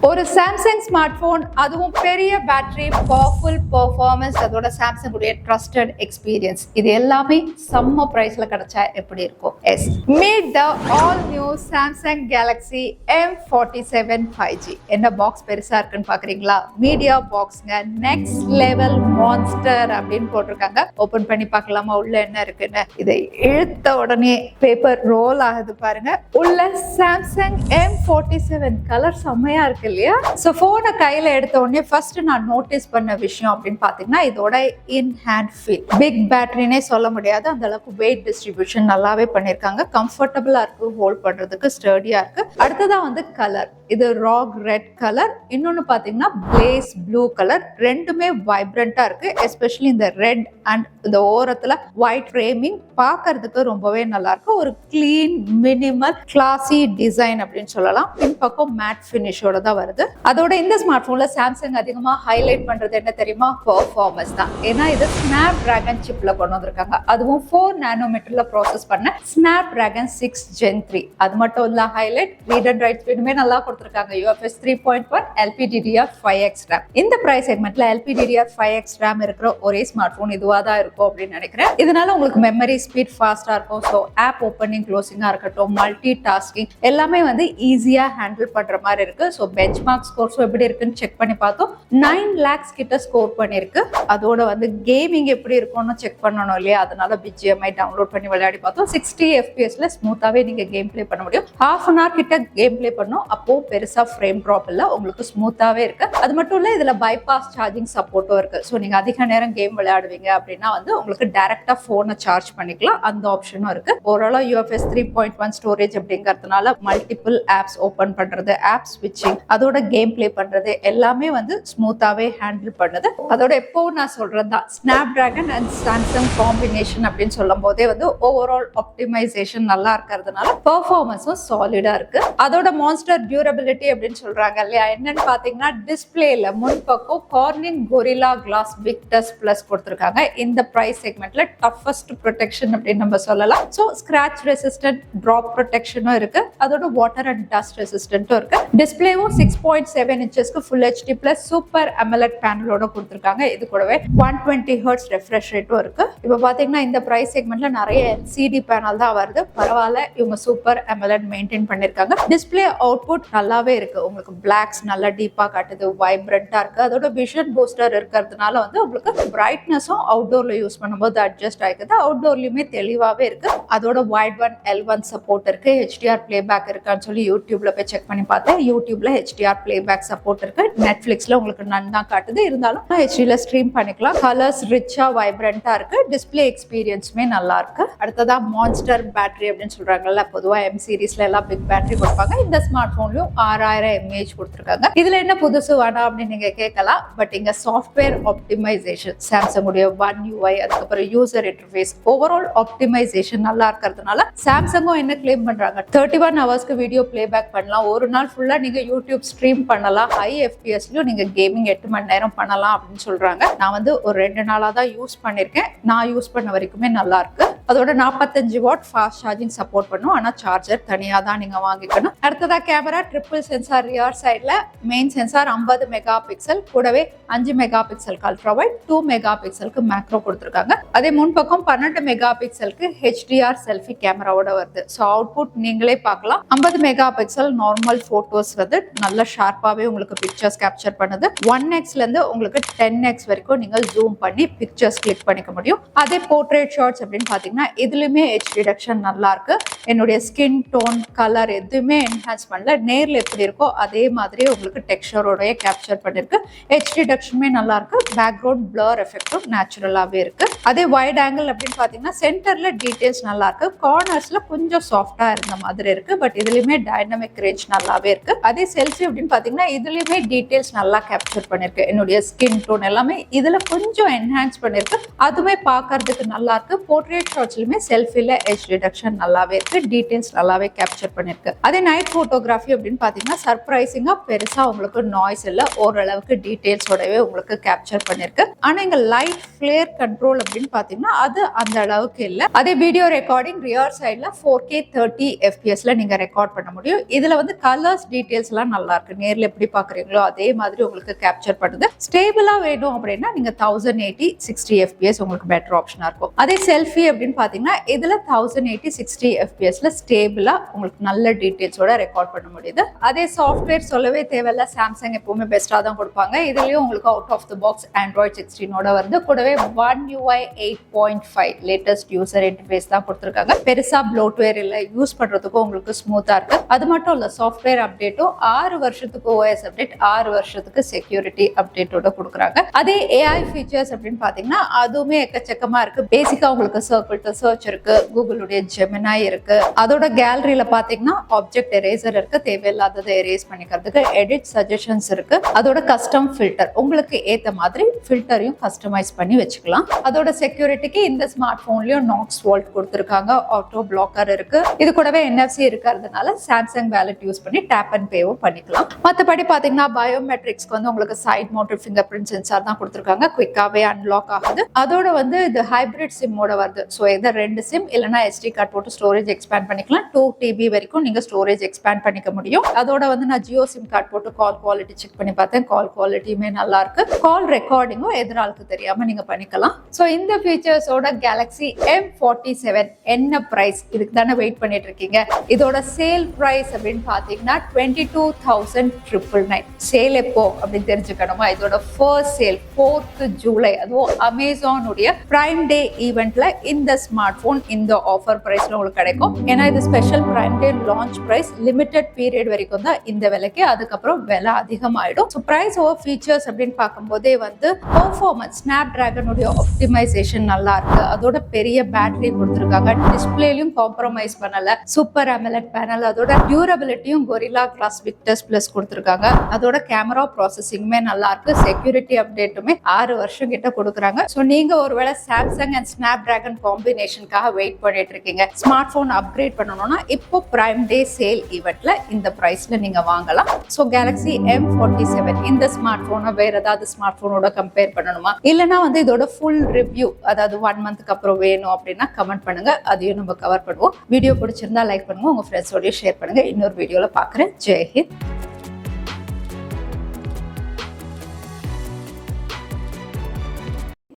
ஒரு Samsung smart phone, அதுவும் பெரிய பேட்டரி, பவர்ஃபுல் பெர்ஃபார்மன்ஸ், அதோட சாம்சங் உடைய ட்ரஸ்டட் எக்ஸ்பீரியன்ஸ், இது எல்லாமே செம்ம பிரைஸ்ல கிடைச்சா எப்படி இருக்கும்? Yes, meet the all new Samsung Galaxy M47 5G. என்ன பாக்ஸ் பெருசா இருக்குன்னு பாக்குறீங்களா? மீடியா பாக்ஸ்ங்க, நெக்ஸ்ட் லெவல் மான்ஸ்டர் அப்படின்னு போட்டிருக்காங்க. ஓபன் பண்ணி பார்க்கலாமா உள்ள என்ன இருக்குன்னு? இதை இழுத்த உடனே பேப்பர் ரோல் ஆகுது பாருங்க. உள்ள சாம்சங் M47 கலர் செம்மையா இருக்கு இல்லையா? சோ போனை கையில எடுத்த உடனே ஃபர்ஸ்ட் நான் நோட்டீஸ் பண்ண விஷயம் அப்படின்னு பாத்தீங்கன்னா, இதோட இன் ஹேண்ட் ஃபீல். பிக் பேட்டரினே சொல்ல முடியாது, அந்த அளவுக்கு வெயிட் டிஸ்ட்ரிபியூஷன் நல்லாவே பண்ணிருக்காங்க. கம்ஃபர்டபுளா இருக்கு, ஹோல்ட் பண்றதுக்கு ஸ்டர்டியா இருக்கு. அடுத்ததான் வந்து கலர், இது ராக் ரெட் கலர், இன்னொன்னு பாத்தீங்கன்னா பிளேஸ் ப்ளூ கலர். ரெண்டுமே வைப்ரண்டா இருக்கு. எஸ்பெஷலி இந்த ரெட் அண்ட் இந்த ஓரத்துல ஒயிட் ஃப்ரேமிங் பார்க்கறதுக்கு ரொம்பவே நல்லா இருக்கு. ஒரு கிளீன், மினிமல், கிளாசி டிசைன் அப்படின்னு சொல்லலாம். பின்பக்கம் மேட் பினிஷோட தான் வருது. அதோட இந்த ஸ்மார்ட் போன்ல சாம்சங் அதிகமா ஹைலைட் பண்றது என்ன தெரியுமா? பெர்ஃபார்மன்ஸ் தான். ஏன்னா இது ஸ்னாப் டிராகன் சிப்ல கொண்டு வந்திருக்காங்க. அதுவும் 4 நானோமீட்டர்ல ப்ராசஸ் பண்ண ஸ்னாப் டிராகன் 6 Gen 3. அது மட்டும் இல்ல ஹைலைட், ரீட் அண்ட் ரைட் ஸ்பீடுமே நல்லா கொடுத்திருக்காங்க. UFS 3.1, LPDDR5X RAM. இந்த பிரைஸ் செக்மெண்ட்ல LPDDR5X RAM இருக்கிற ஒரே ஸ்மார்ட் போன் இதுவா தான் இருக்கும் அப்படின்னு நினைக்கிறேன். இதனால உங்களுக்கு மெமரி ஸ்பீட் ஃபாஸ்டா இருக்கும். ஸோ ஆப் ஓப்பனிங், க்ளோசிங்கா இருக்கட்டும், மல்டி டாஸ்கிங் எல்லாமே வந்து ஈஸியா ஹேண்டில் பண்ற மாதிரி இருக்கு. ஸோ பெஞ்ச் மார்க் ஸ்கோர்ஸும் எப்படி இருக்குன்னு செக் பண்ணி பார்த்தோம். 9 lakhs கிட்ட ஸ்கோர் பண்ணிருக்கு. அதோட வந்து கேமிங் எப்படி இருக்கும்னு செக் பண்ணணும் இல்லையா? அதனால BGMI டவுன்லோட் பண்ணி விளையாடி பார்த்தோம். 60 FPSல ஸ்மூத்தாவே நீங்க கேம் பிளே பண்ண முடியும். ½ an hour கிட்ட கேம் பிளே பண்ணோம். அப்போ பெருசா ஃப்ரேம் ட்ராப் இல்ல, உங்களுக்கு ஸ்மூத்தாவே இருக்கு. அது மட்டும் இல்ல, இதுல பைபாஸ் சார்ஜிங் சப்போர்ட்டும் இருக்கு. ஸோ நீங்க அதிக நேரம் கேம் விளையாடுவீங்க அப்படின்னா வந்து உங்களுக்கு டைரக்டா போனை சார்ஜ் பண்ணிக்கலாம். அந்த ஆப்ஷனும் இருக்கு. ஓவராலா UFS 3.1 ஸ்டோரேஜ் அப்படிங்கறதுனால மல்டிபிள் ஆப்ஸ் ஓபன் பண்றது, ஆப் ஸ்விட்சிங், அதோட கேம் பிளே பண்றது எல்லாமே வந்து ஸ்மூத்தாவே ஹேண்டில் பண்ணுது. அதோட எப்பவும் நான் சொல்றதுதான், snap dragon and Samsung combination அப்படின்னு சொல்லும் போதே வந்து ஓவரால் ஆப்டிமைசேஷன் நல்லா இருக்கிறதுனால பெர்ஃபார்மன்ஸும் சாலிடா இருக்கு. அதோட மான்ஸ்டர் டியூரபிலிட்டி அப்படின்னு சொல்றாங்க இல்லையா? என்னன்னு பாத்தீங்கன்னா, டிஸ்பிளேல முன்பக்கம் Corning Gorilla Glass Victus Plus கொடுத்திருக்காங்க. இந்த பிரைஸ் செக்மெண்ட்ல டஃபஸ்ட் ப்ரொடெக்ஷன் அப்படின்னு நம்ம சொல்லலாம். ஸோ ஸ்கிராச் ரெசிஸ்டன்ட், டிராப் ப்ரொடெக்ஷனும் இருக்கு. அதோட வாட்டர் அண்ட் டஸ்ட் ரெசிஸ்டன்ட்டும் இருக்கு. டிஸ்பிளேவும் 6.7 inches Full HD plus Super AMOLED பேனலோட கொடுத்திருக்காங்க. இது கூடவே 120 Hz ரெஃப்ரெஷ் ரேட்டும் இருக்கு. இப்போ பாத்தீங்கன்னா இந்த பிரைஸ் செக்மெண்ட்ல நிறைய LCD பேனல் தான் வருது. பரவாயில்ல, இவங்க சூப்பர் AMOLED மெயின்டைன் பண்ணிருக்காங்க. டிஸ்பிளே அவுட்புட் நல்லாவே இருக்கு. உங்களுக்கு பிளாக்ஸ் நல்லா டீப்பா காட்டுது, வைப்ரண்டா இருக்கு. அதோட விஷன் பூஸ்டர் இருக்கிறதுனால வந்து உங்களுக்கு பிரைட்னஸும் அவுட்டோர்ல யூஸ் பண்ணும்போது அட்ஜஸ்ட் ஆயிக்குது. அவுட்டோர்லயுமே தெளிவாவே இருக்கு. அதோட வைட் ஒன் L1 சப்போர்ட் இருக்கு. HDR பிளேபேக் இருக்கான்னு சொல்லி யூடியூப்ல போய் செக் பண்ணி பார்த்தேன். யூடியூப்ல HDR பிளேபேக் சப்போர்ட் இருக்கு. நெட்ஃபிளிக்ஸ்ல உங்களுக்கு நன்னா காட்டுது. இருந்தாலும் HDல ஸ்ட்ரீம் பண்ணிக்கலாம். கலர்ஸ் ரிச்சா வைப்ரண்டா இருக்கு. டிஸ்பிளே எக்ஸ்பீரியன்ஸுமே நல்லா இருக்கு. அடுத்ததா மான்ஸ்டர் பேட்டரி அப்படின்னு சொல்றாங்கல்ல, பொதுவா M சீரீஸ்ல எல்லாம் பிக் பேட்டரி கொடுப்பாங்க. இந்த ஸ்மார்ட் போன்லயும் 6000 mAh கொடுத்திருக்காங்க. இதுல என்ன புதுசு வேணாம் அப்படின்னு நீங்க கேட்கலாம். பட் இங்க சாஃப்ட்வேர் ஆப்டிமைசேஷன், சாம்சங் உடைய One UI, அதுக்கப்புறம் யூசர் இன்டர்ஃபேஸ், ஓவரால் ஆப்டிமைசேஷன் நல்லா இருக்கிறதுனால சாம்சங்கும் என்ன கிளைம் பண்றாங்க, 31 ஹவர்ஸ்க்கு வீடியோ பிளேபேக் பண்ணலாம். ஒரு நாள் ஃபுல்லா நீங்க யூடியூப் ஸ்ட்ரீம் பண்ணலாம். ஹை FPSலயும் நீங்க கேமிங் 8 மணி நேரம் பண்ணலாம் அப்படின்னு சொல்றாங்க. நான் வந்து ஒரு 2 நாளா தான் யூஸ் பண்ணிருக்கேன். நான் யூஸ் பண்ண வரைக்குமே நல்லா இருக்கு. அதோட 45 வாட் ஃபாஸ்ட் சார்ஜிங் சப்போர்ட் பண்ணும். ஆனா சார்ஜர் தனியா தான் நீங்க வாங்கிக்கணும். அடுத்ததா கேமரா, ட்ரிபிள் சென்சார் ரியர் சைட்ல. மெயின் சென்சார் 50 மெகா பிக்சல், கூடவே 5 mega pixel ultra wide, 2 mega பிக்சலுக்கு மேக்ரோ கொடுத்திருக்காங்க. அதே முன்பக்கம் 12 மெகா பிக்சலுக்கு HDR செல்ஃபி கேமராவோட வருது. ஸோ அவுட்புட் நீங்களே பார்க்கலாம். 50 மெகா பிக்சல் நார்மல் போட்டோஸ் வந்து நல்ல ஷார்ப்பாவே உங்களுக்கு பிக்சர்ஸ் கேப்சர் பண்ணுது. 1x இருந்து உங்களுக்கு 10x வரைக்கும் நீங்க ஜூம் பண்ணி பிக்சர்ஸ் கிளிக் பண்ணிக்க முடியும். அதே போர்ட்ரேட் ஷாட்ஸ் அப்படின்னு பாத்தீங்கன்னா இதுலயுமே HD ரிடக்ஷன் நல்லா இருக்கு. என்னுடைய ஸ்கின் டோன், கலர் எதுவுமே என்ஹான்ஸ் பண்ணல. நேர்ல எப்படி இருக்கோ அதே மாதிரி உங்களுக்கு டெக்ஸ்சரோடய கேப்சர் பண்ணிருக்கு. HD ரிடக்ஷனுமே நல்லா இருக்கு. பேக்ரவுண்ட் பிளர் எஃபெக்டும் நேச்சுரலாவே இருக்கு. அதே வைட் ஆங்கிள் அப்படின்னு பாத்தீங்கன்னா சென்டர்ல டீடைல்ஸ் நல்லா இருக்கு. கார்னர்ஸ்ல கொஞ்சம் சாஃப்டா இருந்த மாதிரி இருக்கு. பட் இதுலயுமே டைனமிக் ரேஞ்ச் நல்லாவே இருக்கு. அதே செல்ஃபி அப்படின்னு பாத்தீங்கன்னா இதுலயுமே டீடைல்ஸ் நல்லா கேப்சர் பண்ணிருக்கு. என்னுடைய ஸ்கின் டோன் எல்லாமே இதுல கொஞ்சம் என்ஹான்ஸ் பண்ணிருக்கு. அதுவே பார்க்கறதுக்கு நல்லா இருக்கு. போர்ட்ரேட் ஷாட் வாட்ச்லயுமே செல்ஃபில எட்ஜ் டிடெக்ஷன் நல்லாவே இருக்கு, டீடைல்ஸ் நல்லாவே கேப்சர் பண்ணிருக்கு. அதே நைட் போட்டோகிராஃபி அப்படின்னு பாத்தீங்கன்னா சர்ப்ரைசிங்கா பெருசா உங்களுக்கு நாய்ஸ் இல்ல, ஓரளவுக்கு டீடைல்ஸோடவே உங்களுக்கு கேப்சர் பண்ணிருக்கு. ஆனா இங்க லைட் ஃபிளேர் கண்ட்ரோல் அப்படின்னு பாத்தீங்கன்னா அது அந்த அளவுக்கு இல்ல. அதே வீடியோ ரெக்கார்டிங் ரியர் சைட்ல 4K 30 fpsல நீங்க ரெக்கார்ட் பண்ண முடியும். இதுல வந்து கலர்ஸ் டீடைல்ஸ் எல்லாம் நல்லா இருக்கு, நேர்ல எப்படி பாக்குறீங்களோ அதே மாதிரி உங்களுக்கு கேப்சர் பண்ணுது. ஸ்டேபிளா வேணும் அப்படின்னா நீங்க 1080 60 fps உங்களுக்கு பெட்டர் ஆப்ஷனா இருக்கும். அதே செல்ஃபி அப்படின்னு பாத்தீங்கன்னா இதுல 1080 60 fpsல ஸ்டேபிளா உங்களுக்கு நல்ல டீடைல்ஸோட ரெக்கார்ட் பண்ண முடியுது. அதே சாஃப்ட்வேர் சொல்லவே தேவையில்ல, சாம்சங் எப்பவுமே பெஸ்டா தான் கொடுப்பாங்க. இதுலயும் உங்களுக்கு out of the box Android 16 வருது. கூடவே One UI 8.5 latest user interface தான் கொடுத்திருக்காங்க. பெருசா ப்ளோட்வேர் இல்ல, யூஸ் பண்றதுக்கும் உங்களுக்கு ஸ்மூத்தா இருக்கு. அது மட்டும் இல்ல, சாஃப்ட்வேர் அப்டேட்டும் 6 வருஷத்துக்கு OS அப்டேட், 6 வருஷத்துக்கு செக்யூரிட்டி அப்டேட்டோட கொடுக்குறாங்க. அதே AI ஃபீச்சர்ஸ் அப்படின்னு பாத்தீங்கன்னா அதுவுமே எக்கச்சக்கமா இருக்கு. பேசிக்கா உங்களுக்கு சர்க்கிள் டு சர்ச் இருக்கு, கூகுளுடைய ஜெமினா இருக்கு. அதோட கேலரியில பாத்தீங்கன்னா ஆப்ஜெக்ட் எரேசர் இருக்கு, தேவையில்லாததை எரேஸ் பண்ணிக்கிறதுக்கு. எடிட் சஜஷன்ஸ் இருக்கு. அதோட கஸ்டம் ஃபில்டர், உங்களுக்கு ஏத்த மாதிரி ஃபில்டரையும் கஸ்டமைஸ் பண்ணி வச்சுக்கலாம். அதோட செக்யூரிட்டிக்கு இந்த ஸ்மார்ட் போன்லயும் நாக்ஸ் வால்ட் கொடுத்திருக்காங்க, ஆட்டோ பிளாக்கர் இருக்கு. இது கூடவே NFC இருக்கிறதுனால சாம்சங் வேலட் யூஸ் பண்ணி டேப் அண்ட் பேவும் பண்ணிக்கலாம். மற்றபடி பாத்தீங்கன்னா பயோமெட்ரிக்ஸ்க்கு வந்து உங்களுக்கு side mounted fingerprint sensor தான் கொடுத்திருக்காங்க, குவிக்காவே அன்லாக் ஆகுது. அதோட வந்து இது ஹைபிரிட் சிம்மோட வருது. ஸோ எதர் 2 சிம் இல்லைன்னா SD கார்டு போட்டு ஸ்டோரேஜ் எக்ஸ்பேண்ட் பண்ணிக்கலாம். 2 TB வரைக்கும் நீங்க ஸ்டோரேஜ் எக்ஸ்பேண்ட் பண்ணிக்க முடியும். அதோட வந்து நான் ஜியோ சிம் கார்டு போட்டு கால் குவாலிட்டி செக் பண்ணி பார்த்தேன், கால் குவாலிட்டியுமே நல்லா இருக்கு. கால் ரெக்கார்டிங்கும் எதிராளுக்கு தெரியாம நீங்க பண்ணிக்கலாம். ஸோ இந்த ஃபீச்சர்ஸோட Galaxy M47 என்ன பிரைஸ், இதுக்கு தானே வெயிட் பண்ணிட்டு இருக்கீங்க. இதோட சேல் பிரைஸ் அப்படின்னு பாத்தீங்கன்னா 22,999. சேல் எப்போ அப்படின்னு தெரிஞ்சுக்கணுமா? இதோட ஃபர்ஸ்ட் சேல் 4th ஜூலை, அதுவும் அமேசானுடைய பிரைம் டே ஈவெண்ட்ல இந்த ஸ்மார்ட் போன் இந்த ஆஃபர் பிரைஸ்ல உங்களுக்கு கிடைக்கும். ஏன்னா இது ஸ்பெஷல் பிரைம் டே லான்ச் பிரைஸ், லிமிடெட் பீரியட் வரைக்கும் தான் இந்த விலைக்கு, அதுக்கப்புறம் விலை அதிகமாயிடும். ஸோ பிரைஸ் ஓவர் ஃபீச்சர்ஸ் அப்படின்னு பார்க்கும்போதே வந்து பெர்ஃபார்மன்ஸ், ஸ்னாப் டிராகனுடைய ஆப்டிமைசேஷன் நல்லா இருக்கு. அதோட பெரிய பேட்டரி கொடுத்துருக்காங்க, டிஸ்பிளேலையும் காம்ப்ரமைஸ் பண்ணல, சூப்பர் அமோலெட் பேனல், அதோட டியூரபிலிட்டியும் கொரில்லா கிளாஸ் விக்டர்ஸ் பிளஸ் கொடுத்துருக்காங்க. அதோட கேமரா ப்ராசஸிங்குமே நல்லா இருக்கு, செக்யூரிட்டி அப்டேட்டுமே 6 வருஷம் கிட்ட கொடுக்குறாங்க. ஸோ நீங்க ஒருவேளை சாம்சங் அண்ட் ஸ்னாப் டிராகன் காம்பினேஷனுக்காக வெயிட் பண்ணிட்டு இருக்கீங்க, ஸ்மார்ட் போன் அப்கிரேட் பண்ணணும்னா இப்போ பிரைம் டே சேல் ஈவெண்ட்ல இந்த பிரைஸ்ல நீங்க வாங்கலாம். ஸோ Galaxy M47 இந்த ஸ்மார்ட் போனை வேற ஏதாவது ஸ்மார்ட் போனோட கம்பேர் பண்ணணுமா, இல்லைன்னா வந்து இதோட ஃபுல் ரிவ்யூ அதாவது 1 மந்த்க்கு அப்புறம் வேணும் அப்படின்னா கமெண்ட் பண்ணுங்க, அதையும் நம்ம கவர் பண்ணுவோம். வீடியோ பிடிச்சிருந்தா லைக் பண்ணுங்க, உங்க ஃப்ரெண்ட்ஸோடய ஷேர் பண்ணுங்க. இன்னொரு வீடியோல பாக்குறேன். ஜெய் ஹிந்த்.